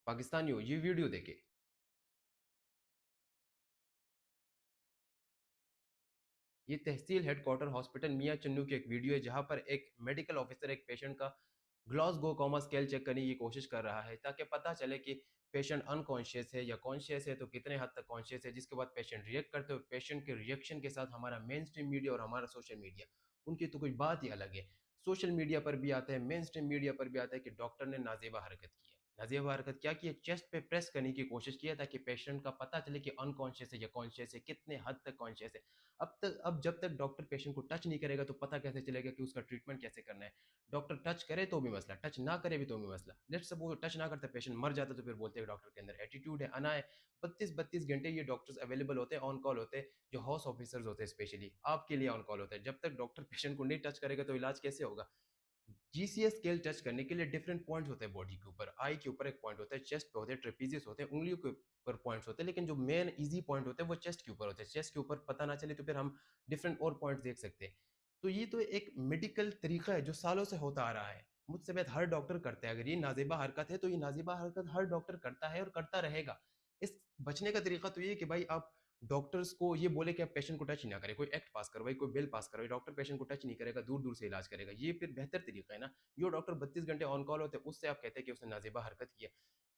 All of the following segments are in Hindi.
पाकिस्तानी हो, ये वीडियो देखे। ये तहसील हेडक्वार्टर हॉस्पिटल मियां चन्नू की एक वीडियो है जहां पर एक मेडिकल ऑफिसर एक पेशेंट का ग्लासगो कोमा स्केल चेक करने की कोशिश कर रहा है ताकि पता चले कि पेशेंट अनकॉन्शियस है या कॉन्शियस है, तो कितने हद तक कॉन्शियस है। जिसके बाद पेशेंट रिएक्ट करते हुए पेशेंट के रिएक्शन के साथ हमारा मेन स्ट्रीम मीडिया और हमारा सोशल मीडिया, उनकी तो कुछ बात ही अलग है। सोशल मीडिया पर भी आता है, मेन स्ट्रीम मीडिया पर भी आता है कि डॉक्टर ने नाजेबा हरकत की है। नाजेबा हरकत क्या की है? चेस्ट पे प्रेस करने की कोशिश किया ताकि पेशेंट का पता चले कि अनकॉन्शियस है या कॉन्शियस है, कितने हद तक कॉन्शियस है। अब जब तक डॉक्टर पेशेंट को टच नहीं करेगा तो पता कैसे चलेगा कि उसका ट्रीटमेंट कैसे करना है। डॉक्टर टच करे तो भी मसला, टच ना करे भी तो भी मसला। लेट्स सपोज टच ना करता पेशेंट मर जाता तो फिर बोलते हैं डॉक्टर के अंदर एटीट्यूड है, अना है। 32-32 घंटे ये डॉक्टर्स अवेलेबल होते हैं, ऑन कॉल होते हैं, जो हाउस ऑफिसर्स होते हैं स्पेशली आपके लिए ऑन कॉल होते हैं। जब तक डॉक्टर पेशेंट को नहीं टच करेगा तो इलाज कैसे होगा? जीसीएस स्केल टच करने के लिए डिफरेंट पॉइंट्स होते हैं बॉडी के ऊपर। आई के ऊपर एक पॉइंट होता है, चेस्ट पे होते हैं, ट्रेपीजियस होते हैं, उंगलियों के ऊपर पॉइंट्स होते हैं, लेकिन जो मेन इजी पॉइंट होते हैं वो चेस्ट के ऊपर होते हैं। चेस्ट के ऊपर पता ना चले तो फिर हम डिफरेंट और पॉइंट्स देख सकते हैं। तो ये तो एक मेडिकल तरीका है जो सालों से होता आ रहा है। मुझसे बात हर डॉक्टर करता है। अगर ये नाजेबा हरकत है तो ये नाजेबा हरकत हर डॉक्टर करता है और करता रहेगा। इस बचने का तरीका तो ये है कि भाई आप डॉक्टर्स को ये बोले कि आप पेशेंट को टच ही ना करें, कोई एक्ट पास करवाए, कोई बिल पास करवाए, डॉक्टर पेशेंट को टच नहीं करेगा, दूर दूर से इलाज करेगा। ये फिर बेहतर तरीका है ना। जो डॉक्टर 32 घंटे ऑन कॉल होते हैं उससे आप कहते हैं कि उसने नाजेबा हरकत की है।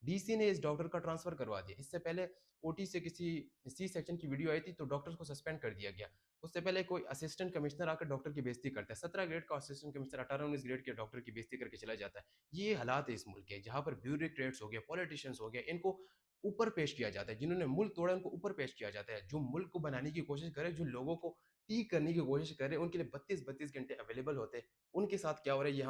डीसी ने इस डॉक्टर का ट्रांसफर करवा दिया। इससे पहले ओटी से किसी सी सेक्शन की वीडियो आई थी तो डॉक्टर्स को सस्पेंड कर दिया गया। उससे पहले कोई असिस्टेंट कमिश्नर आकर डॉक्टर की बेइज्जती करता है। 17 ग्रेड का असिस्टेंट कमिश्नर 18-19 ग्रेड के डॉक्टर की बेइज्जती करके चला जाता है। ये हालात है इस मुल्क के, जहां पर ब्यूरोक्रेट्स हो गए, पॉलिटिशियंस हो गए, इनको ऊपर पेश किया जाता है। जिन्होंने मुल्क तोड़ा उनको ऊपर पेश किया जाता है। जो मुल्क को बनाने की कोशिश करे, जो लोगों को ठीक करने की कोशिश करे, उनके लिए 32-32 घंटे अवेलेबल होते हैं। उनके साथ क्या हो रहा है ये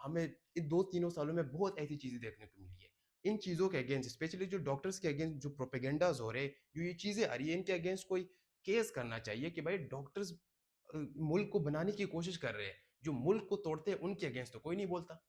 हमें इन 2-3 सालों में बहुत ऐसी चीजें देखने को मिली है। इन चीजों के अगेंस्ट, स्पेशली जो डॉक्टर्स के अगेंस्ट जो प्रोपेगेंडाज हो रहे हैं, जो ये चीजें आ रही है, इनके अगेंस्ट कोई केस करना चाहिए कि भाई डॉक्टर्स मुल्क को बनाने की कोशिश कर रहे हैं। जो मुल्क को तोड़ते हैं उनके अगेंस्ट तो कोई नहीं बोलता।